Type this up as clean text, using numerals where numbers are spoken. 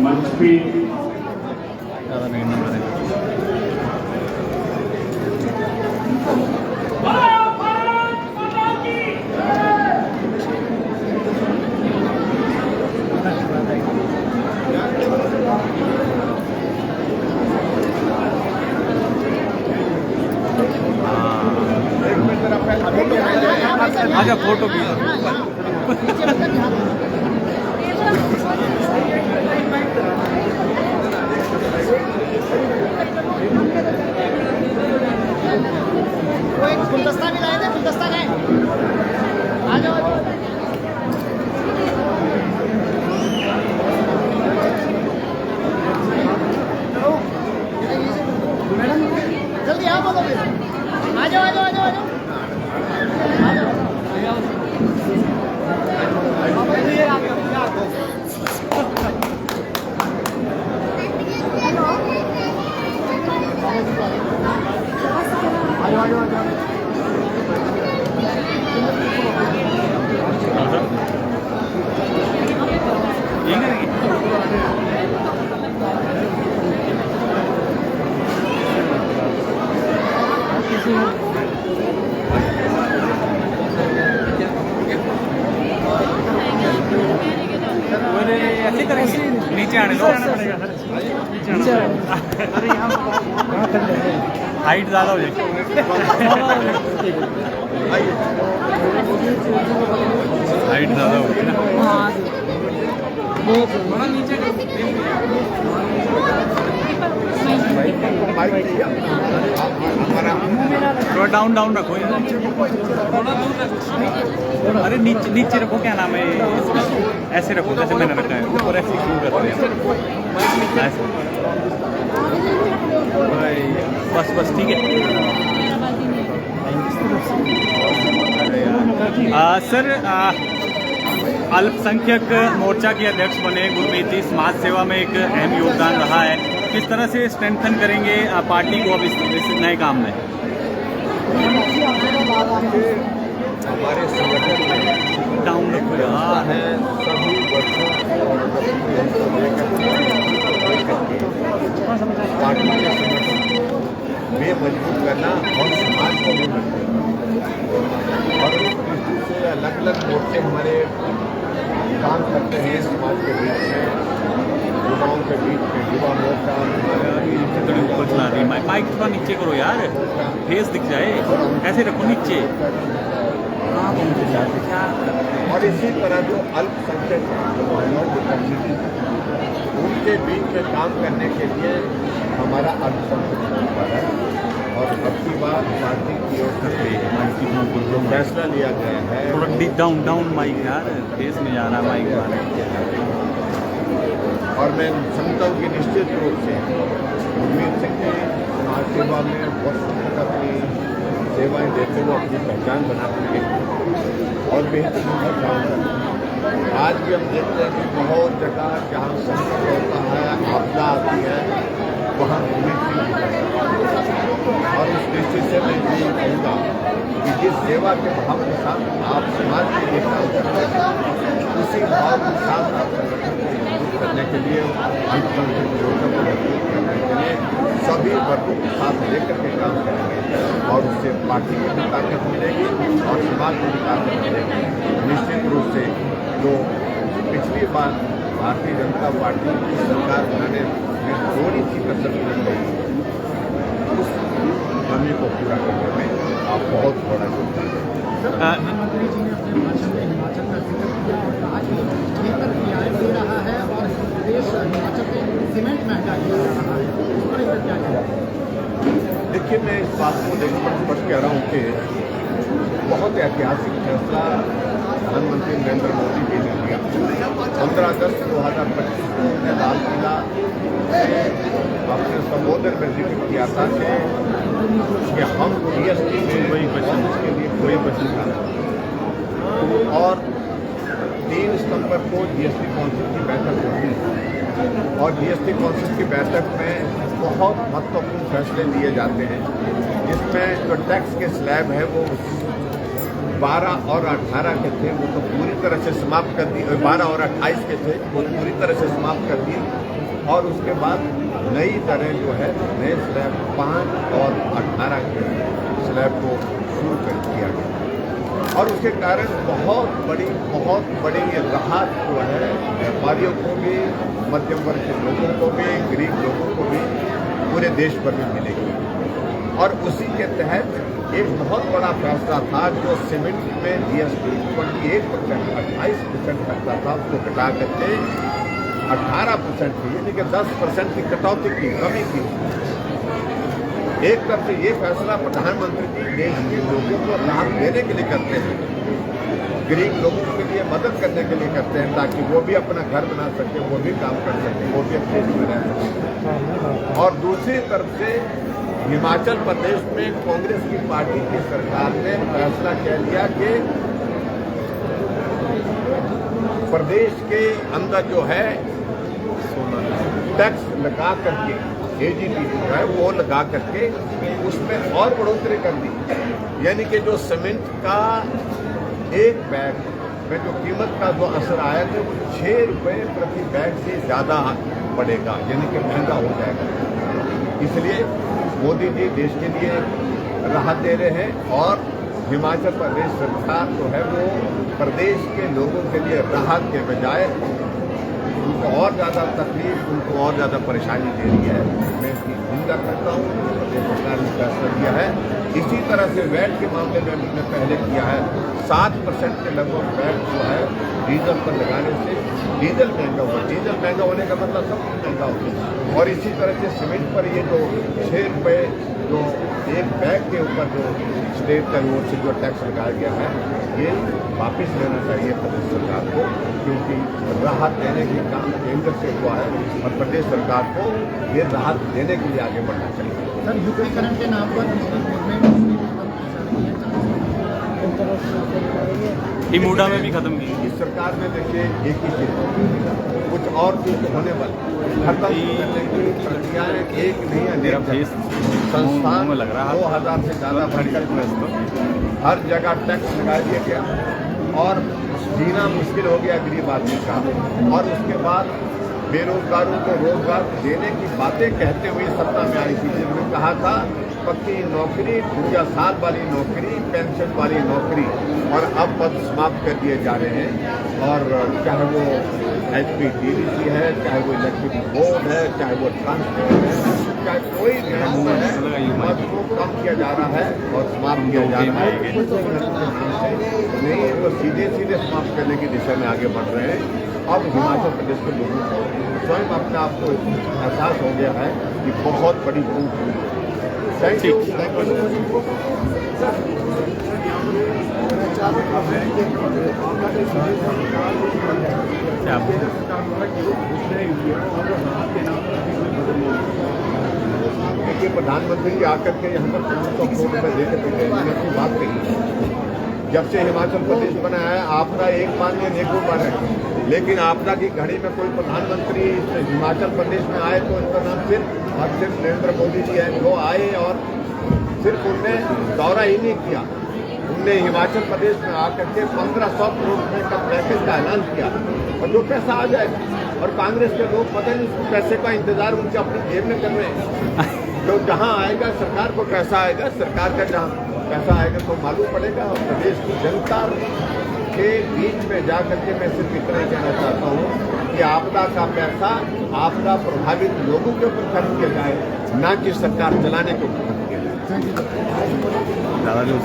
मंच पे आजा फोटो भी गुलदस्ता भी लाए थे, गुलदस्ता लाए आ जाओ। मैडम जल्दी आओ, बोलो आ जाओ आ जाओ आ जाओ आ जाओ। ऐसे करेंगे, नीचे आने दो, हाइट ज़्यादा हो जाएगी, हाइट ज़्यादा होगी ना, थोड़ा डाउन डाउन रखो, अरे नीचे नीचे रखो, क्या नाम है ऐसे रखो जैसे मैंने रखा है, ऊपर ऐसे क्यों करते हैं ऐसे, बस बस ठीक है। सर अल्पसंख्यक मोर्चा के अध्यक्ष बने गुरमीत जी, समाज सेवा में एक अहम योगदान रहा है, किस तरह से स्ट्रेंथन करेंगे पार्टी को अब इस नए काम में? हमारे संगठन में डाउन रखो यार है सभी वर्षों पार्टी के संगठन में मजबूत करना और समाज को भी मजबूत करना, और इस दृष्टि से अलग अलग मोर्चे हमारे काम करते हैं समाज के बीच में, युवाओं के बीच में, युवा मोर्चा। ऊपर चला रही है, माइक थोड़ा नीचे करो यार, फेस दिख जाए, ऐसे रखो नीचे। और इसी तरह जो अल्पसंख्यक कम्युनिटी उनके बीच में काम करने के लिए हमारा अल्पसंख्यक है, और अब की बार पार्टी की ओर से जो फैसला लिया गया है, थोड़ा डाउन डाउन माइक यार, फेस में जा रहा माइक, और मैं समझता हूँ कि निश्चित रूप से गुरमीत सिंह जी समाज सेवा में वर्षों तक अपनी सेवाएं देते हुए अपनी पहचान बना सके और बेहतर काम करें। आज भी हम देखते हैं कि बहुत जगह जहाँ संकट होता है, आपदा आती है, वहाँ गुरमीत सिंह, और इस दृष्टि से मैं ये कहूँगा कि जिस सेवा के भाव के साथ आप समाज के लिए काम करते हैं, उसी भाव के साथ आप संगठन को मजबूत करने के लिए, अल्पसंख्यक लोगों को मजबूत करने के लिए सभी वर्गों के साथ लेकर के काम करेंगे, और उससे पार्टी को भी ताकत मिलेगी और समाज को भी ताकत मिलेगी। निश्चित रूप से जो पिछली बार भारतीय जनता पार्टी की सरकार बनाने में थोड़ी सी कसर रही, उस कमी को पूरा करने में आप बहुत बड़ा योगदान दें। मुख्यमंत्री जी ने अपने भाषण में हिमाचल का जिक्र किया और आज बेहतर न्याय दे रहा है, और देश हिमाचल में सीमेंट महंगा किया जा रहा है, उस पर एक क्या कहें? देखिए, मैं इस बात को लेकर स्पष्ट कह रहा हूँ कि बहुत ऐतिहासिक फैसला प्रधानमंत्री नरेंद्र मोदी जी ने लिया। 15 अगस्त 2025 को उन्होंने लाल किला अपने संबोधन में जिक्र किया था कि हम जीएसटी में वही क्वेश्चन के लिए कोई क्वेश्चन था, और 3 सितंबर को जीएसटी काउंसिल की बैठक होती है, और जीएसटी काउंसिल की बैठक में बहुत महत्वपूर्ण फैसले लिए जाते हैं, जिसमें जो टैक्स के स्लैब है वो 12 और 18 के थे वो तो पूरी तरह से समाप्त कर दिए, 12 और 28 के थे वो पूरी तरह से समाप्त कर दिए। और उसके बाद नई दरें जो है नए स्लैब 5 और 18 के स्लैब को शुरू कर दिया गया और उसके कारण बहुत बड़ी राहत जो है व्यापारियों को भी, मध्यम वर्ग के लोगों को भी, गरीब लोगों को भी पूरे देश भर में मिलेगी। और उसी के तहत एक बहुत बड़ा फैसला था जो सीमेंट में जीएसटी 28%, 28% फैसला था, उसको घटा करके 18% की, यानी कि 10% की कटौती की, कमी की। एक तरफ से ये फैसला प्रधानमंत्री जी देश के लोगों को राहत देने के लिए करते हैं, गरीब लोगों के लिए मदद करने के लिए करते हैं ताकि वो भी अपना घर बना सके, वो भी काम कर सके, वो भी अपने देश में रह सके। और दूसरी तरफ से हिमाचल प्रदेश में कांग्रेस की पार्टी की सरकार ने फैसला किया लिया कि प्रदेश के अंदर जो है टैक्स लगा करके, एजीटी जो है वो लगा करके उसमें और बढ़ोतरी कर दी, यानी कि जो सीमेंट का एक बैग में जो कीमत का जो असर आया था वो 6 रुपये प्रति बैग से ज़्यादा बढ़ेगा, यानी कि महंगा हो जाएगा। इसलिए मोदी जी देश के लिए राहत दे रहे हैं और हिमाचल प्रदेश सरकार जो है वो प्रदेश के लोगों के लिए राहत के बजाय उनको और ज़्यादा तकलीफ, उनको और ज़्यादा परेशानी दे रही है। मैं इसकी निंदा करता हूँ, प्रदेश सरकार ने फैसला किया है। इसी तरह से वैट के मामले में हमने पहले किया है, 7% के लगभग वैट जो है डीजल पर लगाने से डीजल महंगा हुआ। डीजल महंगा होने का मतलब सब कुछ महंगा हो गया। और इसी तरह से सीमेंट पर ये जो 6 रुपये जो एक बैग के ऊपर जो स्टेट की ओर से जो टैक्स लगाया गया है, ये वापस लेना चाहिए प्रदेश सरकार को, क्योंकि राहत देने के काम केंद्र से हुआ है और प्रदेश सरकार को ये राहत देने के लिए आगे बढ़ना चाहिए। सर, युक्तिकरण के नाम पर हिमुडा में भी खत्म की। इस सरकार में देखिए एक ही चीज, कुछ और चीज होने वाली खत्म करने की प्रक्रियाएं एक नहीं है। संस्थान लग रहा है 2000 से ज़्यादा बढ़कर हर जगह टैक्स लगा दिया गया और जीना मुश्किल हो गया गरीब आदमी का। और उसके बाद बेरोजगारों को रोजगार देने की बातें कहते हुए सत्ता में आई थी, जिन्होंने कहा था पक्की नौकरी, 50 साल वाली नौकरी, पेंशन वाली नौकरी, और अब पद समाप्त कर दिए जा रहे हैं। और चाहे वो HPDDC है, चाहे वो इलेक्ट्रिसिटी बोर्ड है, चाहे वो ट्रांसपोर्ट है, चाहे कोई भी है, पद को कम किया जा रहा है और समाप्त किया जा रहा है। नहीं तो सीधे समाप्त करने की दिशा में आगे बढ़ रहे हैं। अब हिमाचल प्रदेश के लोगों को स्वयं अपने आप को एहसास हो गया है कि बहुत बड़ी चूक हुई। Thank you. देखिए, प्रधानमंत्री जी आकर के यहाँ पर 500 करोड़ रुपये दे के गए, मैंने अपनी बात कही। जब से हिमाचल प्रदेश बना है आपदा एक बार या अनेकों बार है, लेकिन आपदा की घड़ी में कोई प्रधानमंत्री हिमाचल प्रदेश में आए तो उनका नाम सिर्फ और सिर्फ नरेंद्र मोदी जी हैं। वो आए और सिर्फ उनने दौरा ही नहीं किया, उनने हिमाचल प्रदेश में आकर के 1500 करोड़ रुपये का पैकेज का ऐलान किया और जो पैसा आ जाएगा। और कांग्रेस के लोग पता नहीं उस पैसे का इंतजार उनसे अपनी जेब में कर रहे हैं। तो जहाँ आएगा सरकार को पैसा आएगा, सरकार का जहाँ पैसा आएगा तो मालूम पड़ेगा। और प्रदेश की जनता के बीच में जा करके मैं सिर्फ इतना ही कहना चाहता हूँ कि आपदा का पैसा आपदा प्रभावित लोगों के ऊपर खर्च किया जाए, ना कि सरकार चलाने के ऊपर खर्च किया जाए। ज़्यादा जो